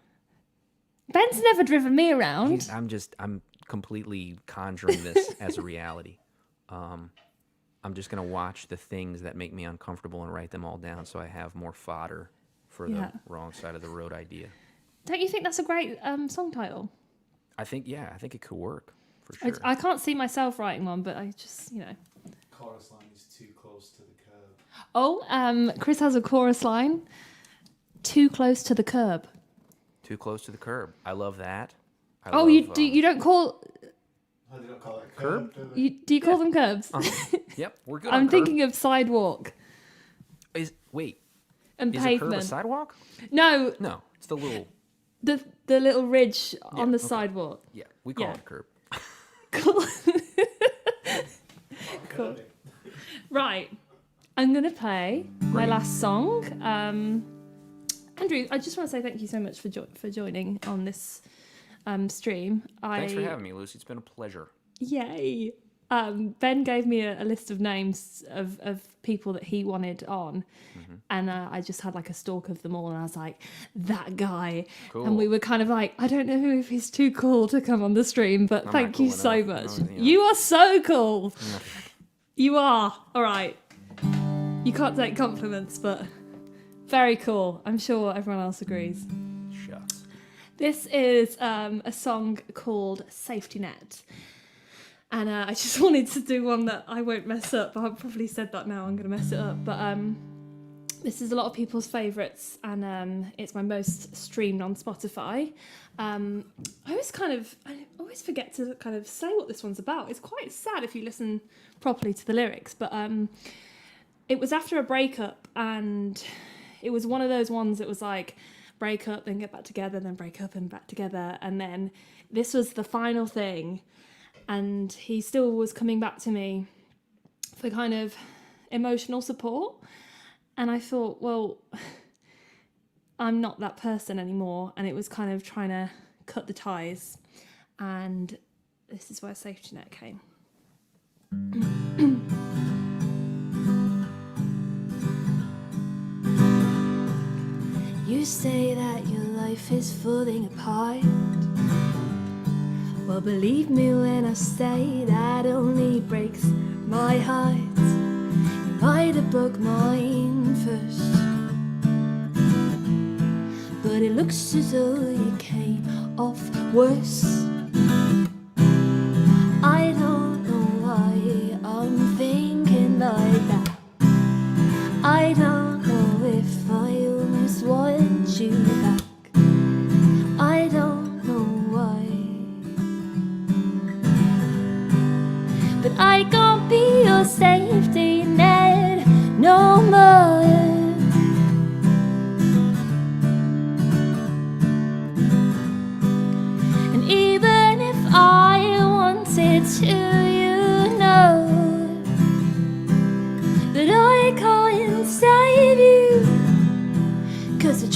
Ben's never driven me around. I'm completely conjuring this as a reality. I'm just going to watch the things that make me uncomfortable and write them all down so I have more fodder for the Wrong Side of the Road idea. Don't you think that's a great song title? I think it could work for sure. I can't see myself writing one, but I just, Chorus line is too close to the curb. Oh, Chris has a chorus line. Too close to the curb. Too close to the curb. I love that. You don't call... How do you not call it a Curb? curb? Do Do you call them curbs? Yep, we're good. I'm on thinking of sidewalk curb. and Is pavement. a curb a sidewalk? No, No, it's the little. the little ridge on the sidewalk. Yeah, we call Yeah. it a curb. Cool. Cool. Right. I'm going to play my last song. Andrew, I just want to say thank you so much for joining on this stream. Thanks for having me, Lucy. It's been a pleasure. Yay. Ben gave me a list of names of people that he wanted on. And I just had like a stalk of them all. And I was like, that guy. Cool. And we were kind of like, I don't know if he's too cool to come on the stream, but I'm thank not you cool so enough. much. No, You are so cool. Yeah. You are. All right. You can't take compliments, but very cool. I'm sure everyone else agrees. Shucks. This is a song called Safety Net. And I just wanted to do one that I won't mess up. I've probably said that now, I'm going to mess it up. But this is a lot of people's favourites, and it's my most streamed on Spotify. I always forget to kind of say what this one's about. It's quite sad if you listen properly to the lyrics. But it was after a breakup, and it was one of those ones that was like, break up, then get back together, then break up and back together. And then this was the final thing. And he still was coming back to me for kind of emotional support. And I thought, well, I'm not that person anymore. And it was kind of trying to cut the ties. And this is where Safety Net came. You say that your life is falling apart. Well, believe me when I say that only breaks my heart. You might have broke mine first, but it looks as though you came off worse. I don't know why I'm thinking like that. I don't know if I almost want you back. I don't know why, but I can't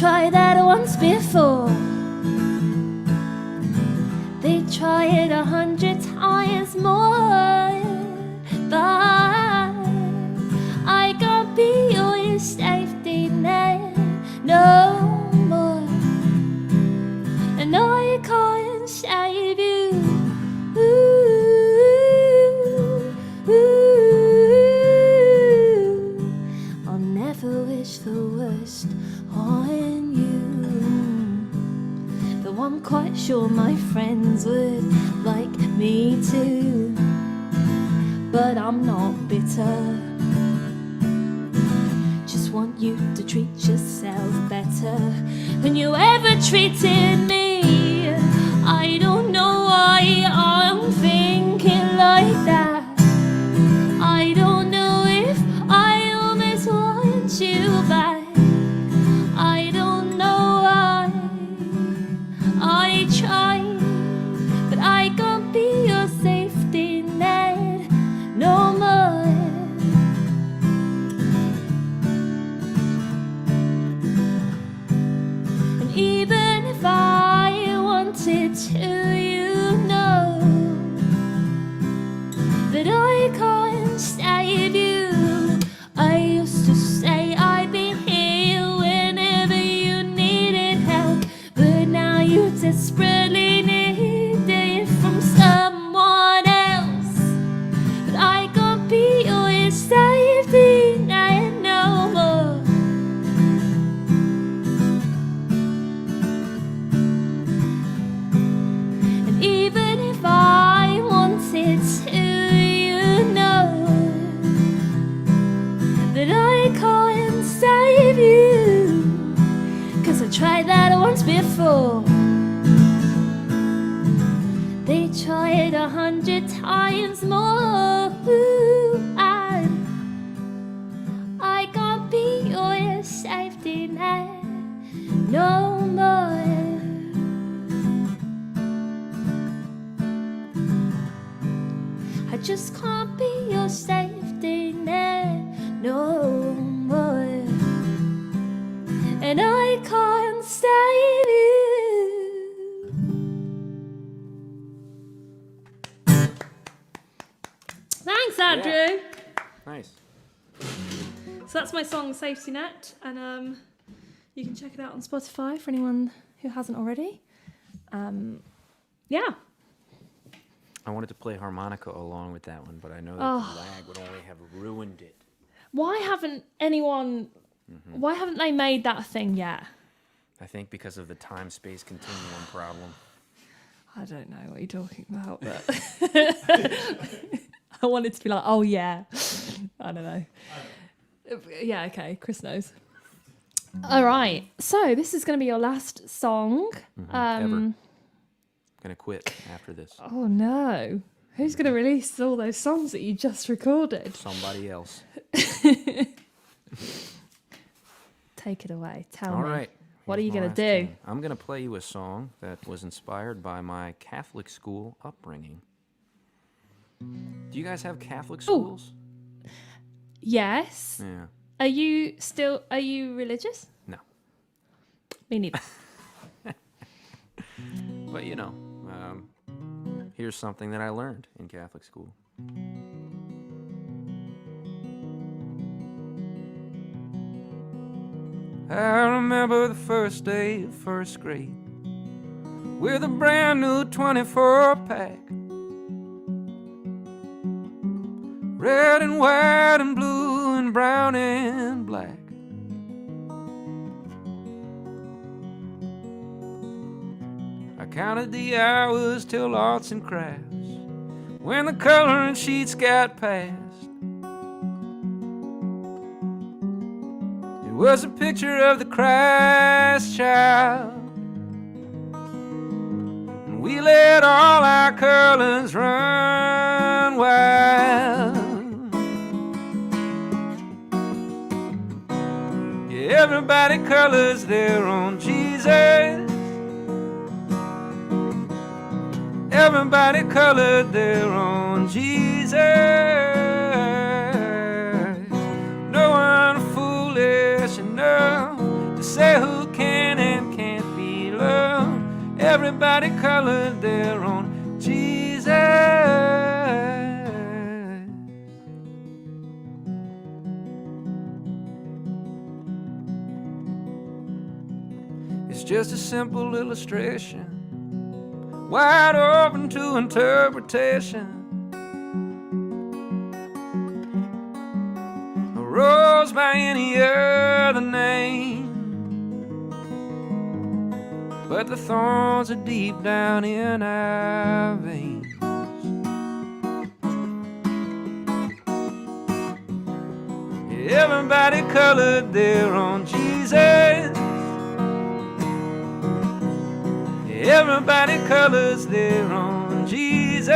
tried that once before. They try it 100 times more, but I can't be your safety net no more, and I can't save you. Ooh, ooh. I'll never wish the worst on you, though I'm quite sure my friends would like me too. But I'm not bitter, just want you to treat yourself better than you ever treated me. I don't know why I'm thinking like that. I don't know if I almost want you back. I don't know why I try, but I can't be your safety net no more. And even if I wanted to, you know that I can't save you. I used to say I'd be here whenever you needed help, but now you desperately need it from someone else. But I can't be your safety net no more. And even if I wanted to, you know that I can't save you, 'cause I tried that once before. They tried 100 times more, and I can't be your safety net no more. I just can't be your safety net no more, and I can't save you. Thanks, Andrew. Nice. So that's my song Safety Net, and you can check it out on Spotify for anyone who hasn't already. Yeah. I wanted to play harmonica along with that one, but I know that Oh. the lag would only have ruined it. Why haven't they made that a thing yet? I think because of the time-space continuum problem. I don't know what you're talking about, but I wanted to be like, oh yeah. I don't know. Yeah, okay, Chris knows. All right, so this is going to be your last song. Ever. Gonna quit after this. Oh no. Who's going to release all those songs that you just recorded? Somebody else. Take it away. Tell All me. right. What are you here's my going to last do? tune. I'm gonna play you a song that was inspired by my Catholic school upbringing. Do you guys have Catholic schools? Yes. Yeah. Are you religious? No. Me neither. But you know, here's something that I learned in Catholic school. I remember the first day of first grade with a brand new 24 pack. Red and white and blue and brown and black. I counted the hours till arts and crafts when the coloring sheets got passed. It was a picture of the Christ child, and we let all our colors run wild. Yeah, everybody colors their own Jesus. Everybody colored their own Jesus. No one foolish enough to say who can Everybody colored their own Jesus. It's just a simple illustration, wide open to interpretation. A rose by any other name, but the thorns are deep down in our veins. Everybody colored their own Jesus. Everybody colors their own Jesus.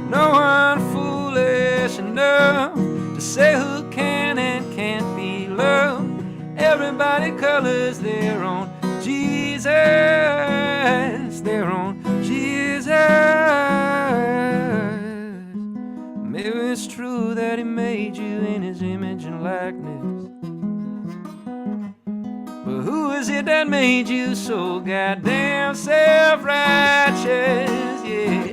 No one foolish enough to say who can and can't be loved. Everybody colors their own Jesus, their own Jesus. Maybe it's true that he made you in his image and likeness, but who is it that made you so goddamn self-righteous? Yeah.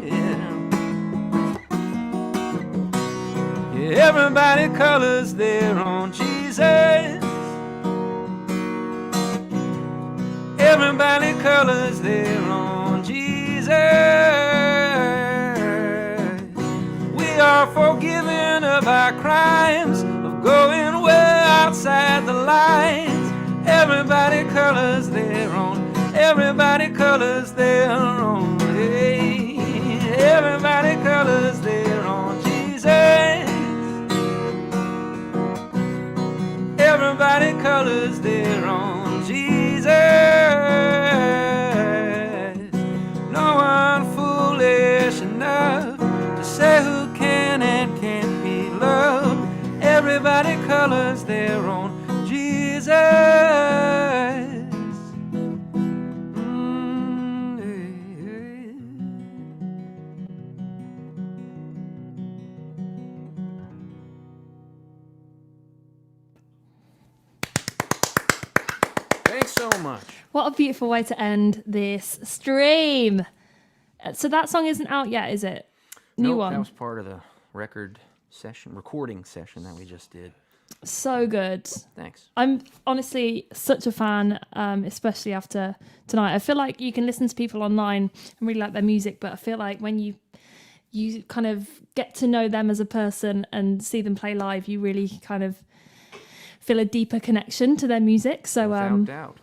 Everybody colors their own Jesus. Everybody colors their own Jesus. We are forgiven of our crimes, of going well outside the lines. Everybody colors their own. Everybody colors their own. Hey, everybody colors their own Jesus. Everybody colors their own Jesus. No one foolish enough to say who can and can't be loved. Everybody colors their own Jesus. Thanks so much. What a beautiful way to end this stream. So that song isn't out yet, is it? New Nope, one. that was part of the recording session that we just did. So good. Thanks. I'm honestly such a fan, especially after tonight. I feel like you can listen to people online and really like their music, but I feel like when you kind of get to know them as a person and see them play live, you really kind of feel a deeper connection to their music. So Without doubt.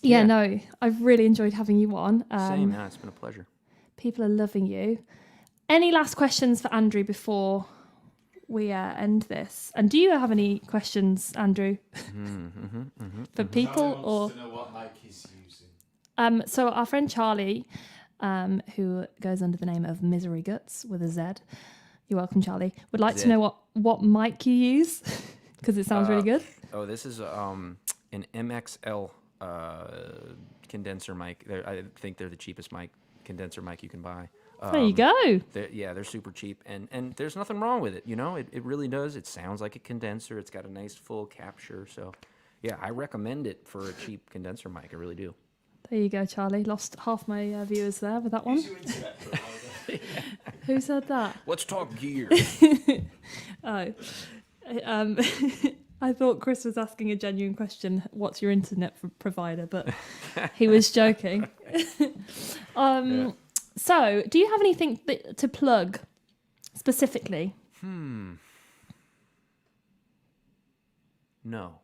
yeah, no, I've really enjoyed having you on. Same, man. It's been a pleasure. People are loving you. Any last questions for Andrew before we end this? And do you have any questions, Andrew, for people? Charlie Or wants to know what mic he's using. so our friend Charlie, who goes under the name of Misery Guts with a Z, you're welcome, Charlie, would like to Zed. know what mic you use because it sounds really good. Oh, this is an MXL condenser mic. I think they're the cheapest condenser mic you can buy. There you go. They're super cheap, and there's nothing wrong with it. You know, it really does. It sounds like a condenser. It's got a nice full capture. So, yeah, I recommend it for a cheap condenser mic. I really do. There you go, Charlie. Lost half my viewers there with that one. Use your internet for a holiday. Who said that? Let's talk gear. Oh. I thought Chris was asking a genuine question. What's your internet provider? But he was joking. Yeah. So, do you have anything to plug specifically? No.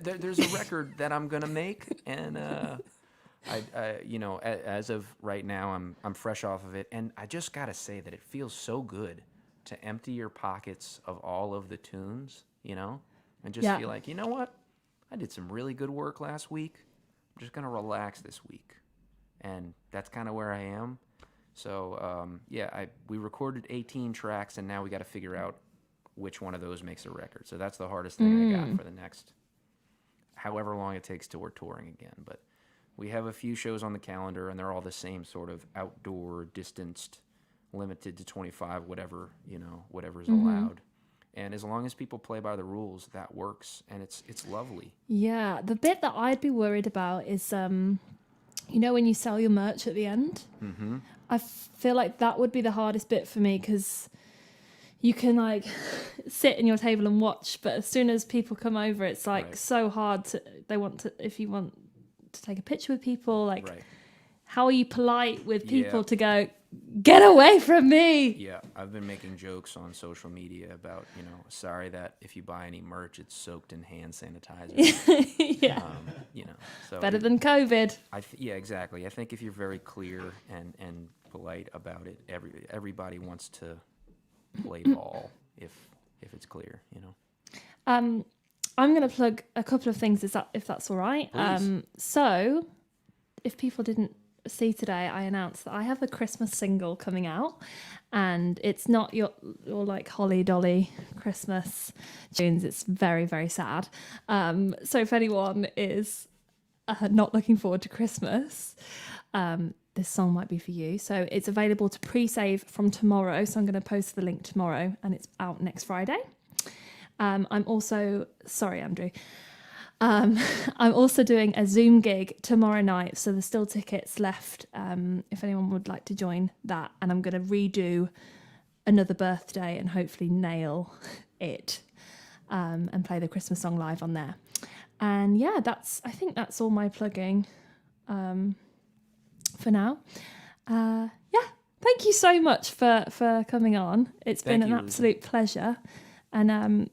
There's a record that I'm gonna make, and I you know, as of right now, I'm fresh off of it, and I just gotta say that it feels so good to empty your pockets of all of the tunes, you know, and just feel like, you know what, I did some really good work last week. I'm just gonna relax this week, and that's kind of where I am. So we recorded 18 tracks, and now we got to figure out which one of those makes a record. So that's the hardest thing I got for the next however long it takes till we're touring again. But we have a few shows on the calendar, and they're all the same sort of outdoor, distanced, limited to 25, whatever's allowed. And as long as people play by the rules, that works, and it's lovely. Yeah, the bit that I'd be worried about is, when you sell your merch at the end. Mm-hmm. I feel like that would be the hardest bit for me because you can like sit in your table and watch, but as soon as people come over, it's like Right. so hard to. If you want to take a picture with people, like Right. how are you polite with people Yeah. to go, get away from me? Yeah, I've been making jokes on social media about, sorry that if you buy any merch, it's soaked in hand sanitizer. Yeah, So better than COVID. yeah, exactly. I think if you're very clear and polite about it, everybody wants to play ball if it's clear. I'm going to plug a couple of things, if that's all right. Please. So, if people didn't see today, I announced that I have a Christmas single coming out, and it's not your like Holly Dolly Christmas tunes. It's very, very sad. So if anyone is not looking forward to Christmas, this song might be for you. So it's available to pre-save from tomorrow. So I'm going to post the link tomorrow, and it's out next Friday. I'm also, sorry, Andrew. I'm also doing a Zoom gig tomorrow night, so there's still tickets left if anyone would like to join that. And I'm going to redo Another Birthday and hopefully nail it and play the Christmas song live on there. And yeah, I think that's all my plugging for now. Thank you so much for coming on. It's been an absolute pleasure. And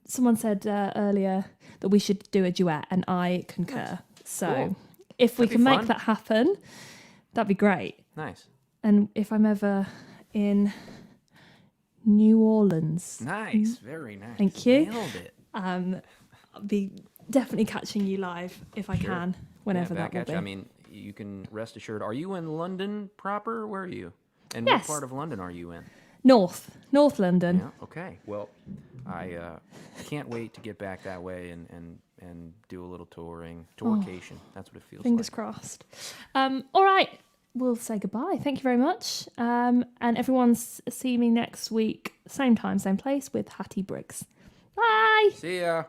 someone said earlier that we should do a duet, and I concur. So Cool. if we That'd be can make fun. that happen, that'd be great. Nice. And if I'm ever in New Orleans, Nice. Very nice. Thank you. Nailed it. I'll be definitely catching you live if I Sure. can, whenever Yeah, that will back be. at you. I mean, you can rest assured. Are you in London proper? Where are you? And Yes. what part of London are you in? North London. Yeah. Okay. Well, I can't wait to get back that way and do a little tourcation. That's what it feels Fingers like. crossed. All right, we'll say goodbye. Thank you very much. And everyone's see me next week, same time, same place with Hattie Briggs. Bye. See ya.